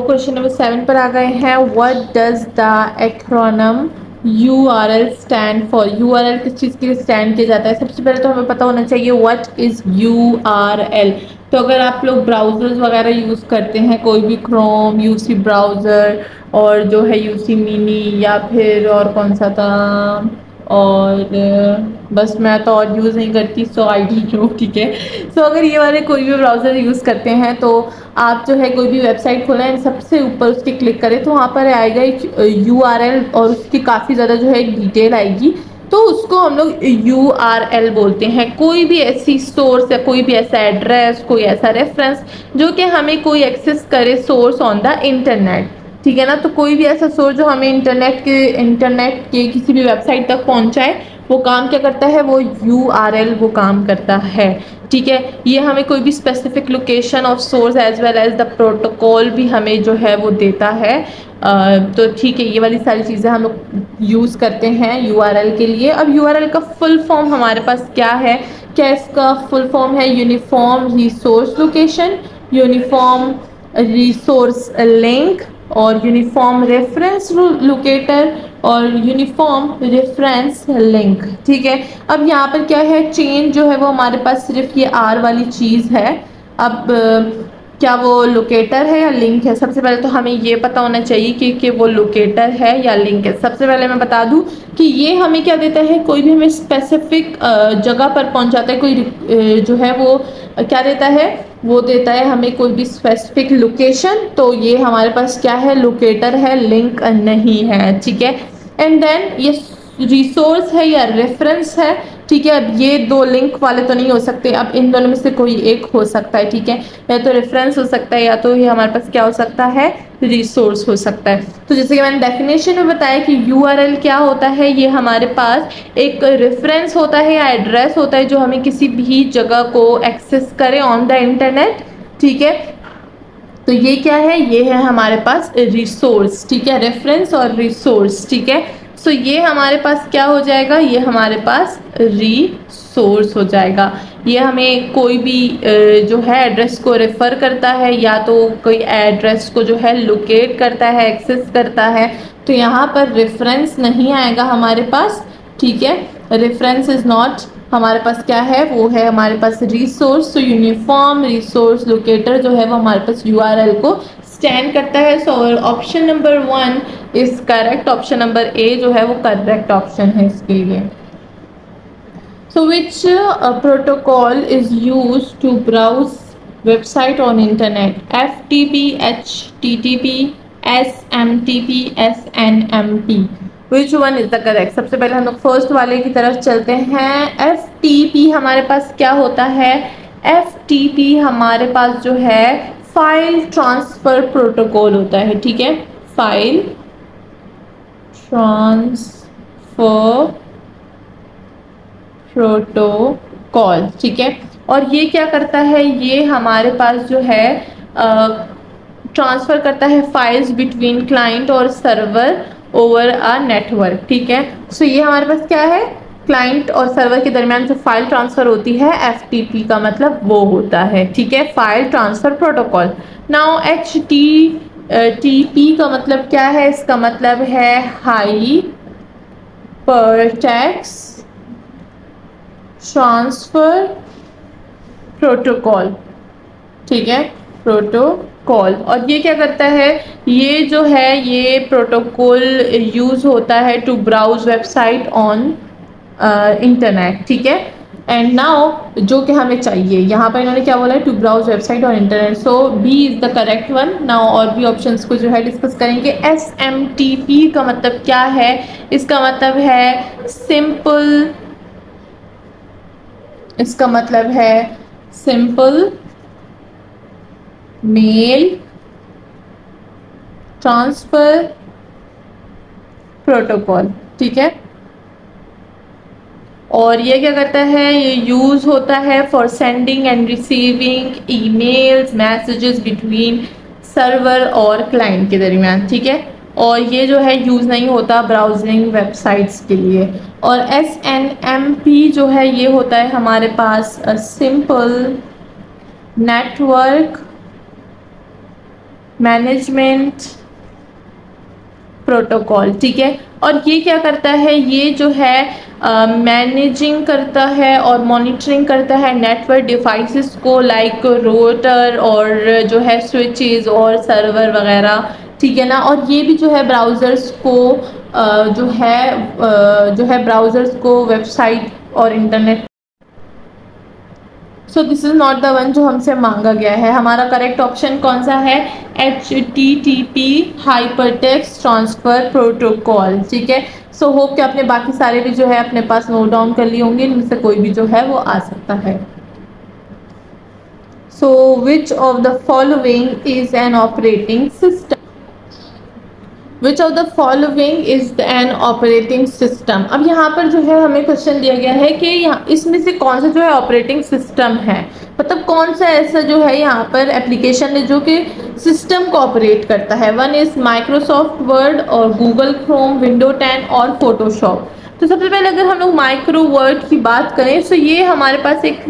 Question number 7 पर आ गए हैं। What does the acronym URL stand for. URL किस चीज़ के लिए स्टैंड किया जाता है? सबसे पहले तो हमें पता होना चाहिए व्हाट इज़ URL। तो अगर आप लोग ब्राउज़र्स वगैरह यूज़ करते हैं, कोई भी क्रोम, यूसी ब्राउज़र और जो है यूसी मिनी या फिर और कौन सा था, और बस मैं तो और यूज़ नहीं करती, सो आई डोंट नो, ठीक है। सो अगर ये वाले कोई भी ब्राउज़र यूज़ करते हैं तो आप जो है कोई भी वेबसाइट खोलें, सबसे ऊपर उसके क्लिक करें तो वहाँ पर आएगा एक URL और उसकी काफ़ी ज़्यादा जो है एक डिटेल आएगी, तो उसको हम लोग URL बोलते हैं। कोई भी ऐसी सोर्स या कोई भी ऐसा एड्रेस, कोई ऐसा रेफरेंस जो कि हमें कोई एक्सेस करे सोर्स ऑन द इंटरनेट, ठीक है ना। तो कोई भी ऐसा सोर्स जो हमें इंटरनेट के किसी भी वेबसाइट तक पहुंचाए, वो काम क्या करता है? वो URL वो काम करता है, ठीक है। ये हमें कोई भी specific location of source as well as the protocol भी हमें जो है वो देता है। तो ठीक है, ये वाली सारी चीज़ें हम लोग यूज़ करते हैं URL के लिए। अब URL का फुल फॉर्म हमारे पास क्या है? क्या इसका फुल फॉर्म है? Uniform resource location, uniform resource link और यूनिफॉर्म रेफरेंस लोकेटर और यूनिफॉर्म रेफरेंस लिंक, ठीक है। अब यहाँ पर क्या है? चेन जो है वो हमारे पास सिर्फ ये R वाली चीज़ है। अब क्या वो लोकेटर है या लिंक है? सबसे पहले तो हमें ये पता होना चाहिए कि वो लोकेटर है या लिंक है। सबसे पहले मैं बता दूं कि ये हमें क्या देता है? कोई भी हमें स्पेसिफिक जगह पर पहुंचाता है, कोई जो है वो क्या देता है? वो देता है हमें कोई भी स्पेसिफिक लोकेशन। तो ये हमारे पास क्या है? लोकेटर है, लिंक नहीं है, ठीक है। एंड देन ये रिसोर्स है या रेफरेंस है, ठीक है। अब ये दो लिंक वाले तो नहीं हो सकते, अब इन दोनों में से कोई एक हो सकता है, ठीक है। या तो रेफरेंस हो सकता है या तो ये हमारे पास क्या हो सकता है? रिसोर्स हो सकता है। तो जैसे कि मैंने डेफिनेशन में बताया कि URL क्या होता है, ये हमारे पास एक रेफरेंस होता है या एड्रेस होता है जो हमें किसी भी जगह को एक्सेस करे ऑन द इंटरनेट, ठीक है। तो ये क्या है? ये है हमारे पास रिसोर्स, ठीक है। रेफरेंस और रिसोर्स, ठीक है। सो ये हमारे पास क्या हो जाएगा? ये हमारे पास रिसोर्स हो जाएगा। ये हमें कोई भी जो है एड्रेस को रेफर करता है या तो कोई एड्रेस को जो है लोकेट करता है, एक्सेस करता है। तो यहाँ पर रेफरेंस नहीं आएगा हमारे पास, ठीक है। रेफरेंस इज नॉट हमारे पास क्या है? वो है हमारे पास रिसोर्स। तो यूनिफॉर्म रिसोर्स लोकेटर जो है वो हमारे पास URL को स्टैंड करता है। So option number 1 is correct. Option number A जो है वो करेक्ट ऑप्शन है इसके लिए। So which protocol is use to browse website on internet? FTP, HTTP, SMTP, SNMP। Which one is the correct? सबसे पहले हम लोग फर्स्ट वाले की तरफ चलते हैं। FTP हमारे पास क्या होता है? FTP हमारे पास जो है फाइल ट्रांसफर प्रोटोकॉल होता है, ठीक है। फाइल ट्रांसफर प्रोटोकॉल, ठीक है। और ये क्या करता है? ये हमारे पास जो है ट्रांसफर करता है फाइल्स बिटवीन क्लाइंट और सर्वर ओवर अ नेटवर्क, ठीक है। सो ये हमारे पास क्या है? क्लाइंट और सर्वर के दरमियान जो फाइल ट्रांसफर होती है, FTP का मतलब वो होता है, ठीक है। File transfer protocol. Now HTTP का मतलब क्या है? इसका मतलब है हाई परटेक्स्ट ट्रांसफर प्रोटोकॉल, ठीक है। प्रोटोकॉल। और ये क्या करता है? ये जो है ये प्रोटोकॉल यूज होता है to browse website on internet, ठीक है। एंड नाउ जो कि हमें चाहिए, यहाँ पर इन्होंने क्या बोला है? To browse website on internet. So B is the correct one. Now और भी ऑप्शंस को जो है डिस्कस करेंगे। SMTP का मतलब क्या है? इसका मतलब है सिंपल, इसका मतलब है सिंपल मेल ट्रांसफर प्रोटोकॉल, ठीक है। और ये क्या करता है? ये यूज होता है for sending end receiving emails, messages between server और क्लाइंट के दरमियान, ठीक है। और ये जो है यूज़ नहीं होता ब्राउजिंग वेबसाइट्स के लिए। और SNMP जो है ये होता है हमारे पास सिंपल नेटवर्क मैनेजमेंट प्रोटोकॉल, ठीक है। और ये क्या करता है, ये जो है मैनेजिंग करता है और मॉनिटरिंग करता है नेटवर्क डिवाइसेस को, लाइक रोटर और जो है स्विचेस और सर्वर वगैरह, ठीक है ना। और ये भी जो है ब्राउज़र्स को जो है ब्राउज़र्स को वेबसाइट और internet. So this is not the one जो हमसे मांगा गया है। हमारा करेक्ट ऑप्शन कौन सा है, HTTP हाइपरटेक्स्ट ट्रांसफ़र प्रोटोकॉल, ठीक है। सो होप कि आपने बाकी सारे भी जो है अपने पास नोट डाउन कर लिए होंगे, इनमें से कोई भी जो है वो आ सकता है। So which of the following is an operating system, which of the following is an operating system. अब यहाँ पर जो है हमें क्वेश्चन दिया गया है कि यहाँ इसमें से कौन सा जो है ऑपरेटिंग सिस्टम है, मतलब कौन सा ऐसा जो है यहाँ पर एप्लीकेशन है जो कि सिस्टम को ऑपरेट करता है। वन इज माइक्रोसॉफ्ट वर्ड और गूगल क्रोम, विंडो 10 और फोटोशॉप। तो सबसे पहले अगर हम लोग माइक्रो वर्ड की बात करें तो ये हमारे पास एक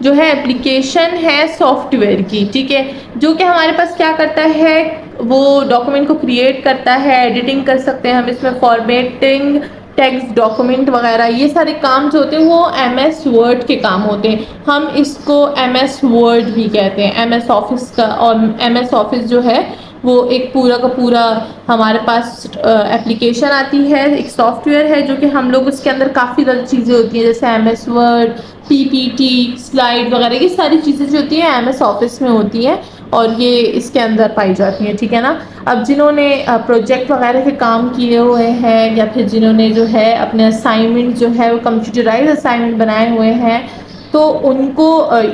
जो है एप्लीकेशन है सॉफ्टवेयर की, ठीक है, जो कि हमारे पास क्या करता है, वो डॉक्यूमेंट को क्रिएट करता है, एडिटिंग कर सकते हैं हम इसमें, फॉर्मेटिंग टेक्स्ट डॉक्यूमेंट वगैरह, ये सारे काम जो होते हैं वो MS वर्ड के काम होते हैं। हम इसको MS वर्ड भी कहते हैं, MS ऑफिस का। और MS ऑफिस जो है वो एक पूरा का पूरा हमारे पास एप्लीकेशन आती है, एक सॉफ्टवेयर है जो कि हम लोग उसके अंदर काफ़ी ज़्यादा चीज़ें होती हैं, जैसे MS वर्ड, PPT, स्लाइड वगैरह, ये सारी चीज़ें जो होती हैं MS ऑफिस में होती हैं और ये इसके अंदर पाई जाती हैं, ठीक है ना। अब जिन्होंने प्रोजेक्ट वगैरह के काम किए हुए हैं या फिर जिन्होंने जो है अपने असाइनमेंट जो है वो कंप्यूटराइज असाइनमेंट बनाए हुए हैं, तो उनको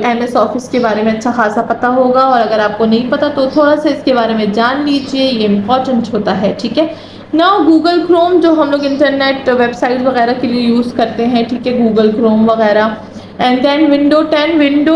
MS ऑफिस के बारे में अच्छा खासा पता होगा। और अगर आपको नहीं पता तो थोड़ा सा इसके बारे में जान लीजिए, ये इम्पॉर्टेंट होता है, ठीक है। नाउ गूगल क्रोम जो हम लोग इंटरनेट वेबसाइट वगैरह के लिए यूज़ करते हैं, ठीक है, गूगल क्रोम वगैरह। एंड देन विंडो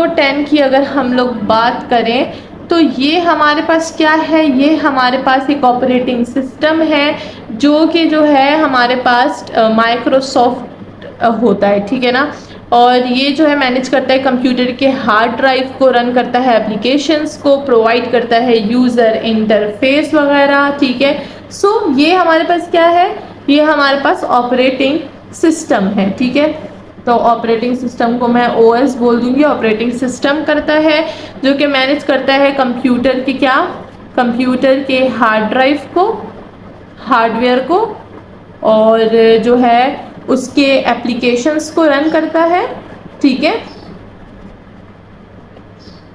10 की अगर हम लोग बात करें तो ये हमारे पास क्या है, ये हमारे पास एक ऑपरेटिंग सिस्टम है जो कि जो है हमारे पास माइक्रोसॉफ्ट होता है, ठीक है ना। और ये जो है मैनेज करता है कंप्यूटर के हार्ड ड्राइव को, रन करता है एप्लीकेशंस को, प्रोवाइड करता है यूज़र इंटरफेस वगैरह, ठीक है। सो ये हमारे पास क्या है, ये हमारे पास ऑपरेटिंग सिस्टम है, ठीक है। तो ऑपरेटिंग सिस्टम को मैं OS बोल दूंगी। ऑपरेटिंग सिस्टम करता है जो कि मैनेज करता है कंप्यूटर की क्या, कंप्यूटर के हार्ड ड्राइव को, हार्डवेयर को, और जो है उसके एप्लीकेशंस को रन करता है, ठीक है,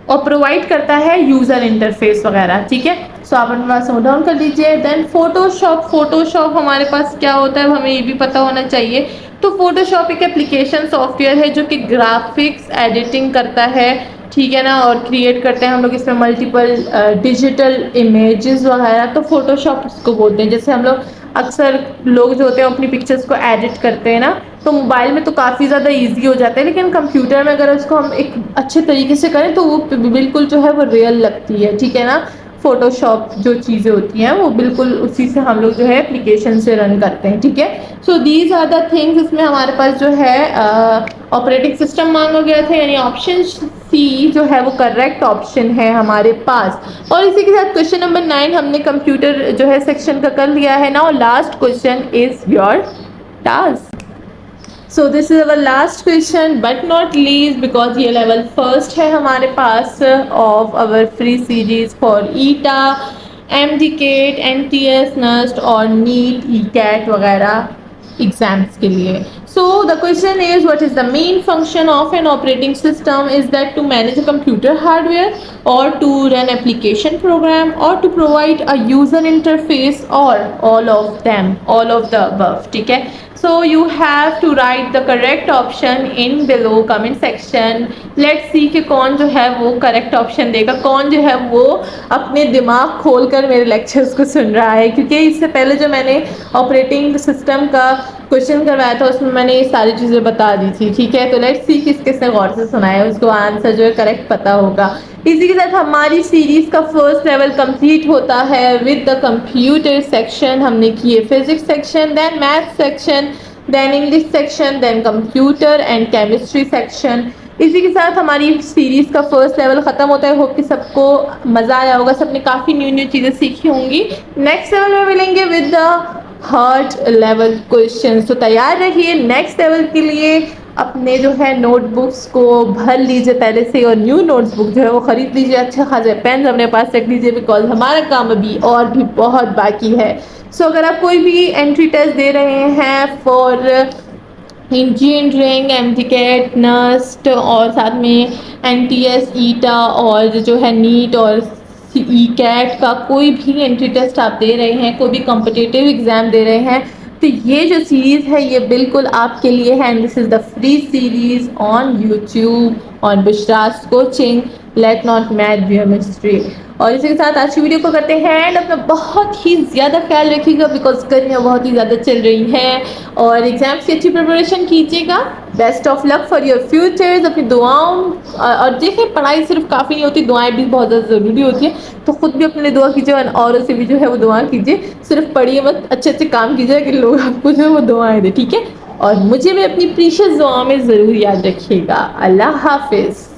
और प्रोवाइड करता है यूज़र इंटरफेस वगैरह, ठीक है। सो आप अपने पास नोट डाउन कर लीजिए। देन फोटोशॉप हमारे पास क्या होता है, हमें ये भी पता होना चाहिए। तो फोटोशॉप एक एप्लीकेशन सॉफ्टवेयर है जो कि ग्राफिक्स एडिटिंग करता है, ठीक है ना, और क्रिएट करते हैं हम लोग इसमें मल्टीपल डिजिटल इमेजेस वगैरह। तो फोटोशॉप इसको बोलते हैं। जैसे हम लोग अक्सर लोग जो होते हैं अपनी पिक्चर्स को एडिट करते हैं ना, तो मोबाइल में तो काफ़ी ज़्यादा इजी हो जाता है, लेकिन कंप्यूटर में अगर उसको हम एक अच्छे तरीके से करें तो वो बिल्कुल जो है वो रियल लगती है, ठीक है ना। फोटोशॉप जो चीज़ें होती हैं वो बिल्कुल उसी से हम लोग जो है एप्लीकेशन से रन करते हैं, ठीक है। So these are the things. इसमें हमारे पास जो है ऑपरेटिंग सिस्टम मांगा गया था, यानी ऑप्शन C जो है वो करेक्ट ऑप्शन है हमारे पास। और इसी के साथ क्वेश्चन नंबर 9 हमने कंप्यूटर जो है सेक्शन का कर लिया है। Now last question is your task. So this is our last question but not least, because ये लेवल फर्स्ट है हमारे पास of our free series for ETEA, MDCAT, NTS, NUST और नीट, ECAT वगैरह एग्जाम्स के लिए। So the question is, what is the main function of an operating system? Is that to manage a computer hardware or to run application program or to provide a user interface or all of them, all of the above, ठीक है। So you have to write the correct option in below comment section. Let's see कि कौन जो है वो correct option देगा, कौन जो है वो अपने दिमाग खोल कर मेरे lectures को सुन रहा है, क्योंकि इससे पहले जो मैंने operating system का क्वेश्चन करवाया था उसमें मैंने ये सारी चीज़ें बता दी थी, ठीक है। तो लेट्स सी किस किसने गौर से सुना है, उसको आंसर जो है करेक्ट पता होगा। इसी के साथ हमारी सीरीज़ का फर्स्ट लेवल कंप्लीट होता है विद द कंप्यूटर सेक्शन। हमने किए physics section, then math section, then English section, then computer and chemistry section. इसी के साथ हमारी सीरीज़ का फर्स्ट लेवल ख़त्म होता है। होप कि सबको मज़ा आया होगा, सबने काफ़ी न्यू न्यू चीज़ें सीखी होंगी। नेक्स्ट लेवल में मिलेंगे with the hard level questions, तो तैयार रहिए नेक्स्ट लेवल के लिए। अपने जो है नोटबुक्स को भर लीजिए पहले से, और न्यू नोटबुक जो है वो ख़रीद लीजिए, अच्छे खासे पेन अपने पास रख लीजिए, बिकॉज हमारा काम अभी और भी बहुत बाकी है। सो अगर आप कोई भी एंट्री टेस्ट दे रहे हैं फॉर इंजीनियरिंग, एमटीकेट, नर्स्ट और साथ में एनटीएस, ईटा और जो है नीट और ई कैट का कोई भी एंट्री टेस्ट आप दे रहे हैं, कोई भी कॉम्पिटिटिव एग्ज़ाम दे रहे हैं, तो ये जो सीरीज़ है ये बिल्कुल आपके लिए है। And this is the free series on YouTube on Bushra's coaching, let not math be a mystery. और इसी के साथ आज की वीडियो को करते हैं एंड अपना बहुत ही ज़्यादा ख्याल रखिएगा, बिकॉज गर्मियाँ बहुत ही ज़्यादा चल रही हैं और एग्ज़ाम्स की अच्छी प्रिपरेशन कीजिएगा। Best of luck for your futures. अपनी दुआओं और देखिए, पढ़ाई सिर्फ काफ़ी नहीं होती, दुआएं भी बहुत ज़्यादा ज़रूरी होती हैं, तो ख़ुद भी अपने लिए दुआ कीजिए और औरों से भी जो है वो दुआ कीजिए। सिर्फ पढ़िए मत, अच्छे अच्छे काम कीजिए कि लोग आपको जो है वो दुआएं दें, ठीक है। और मुझे भी अपनी प्रीशियस दुआओं में ज़रूर याद रखिएगा। अल्लाह हाफिज़।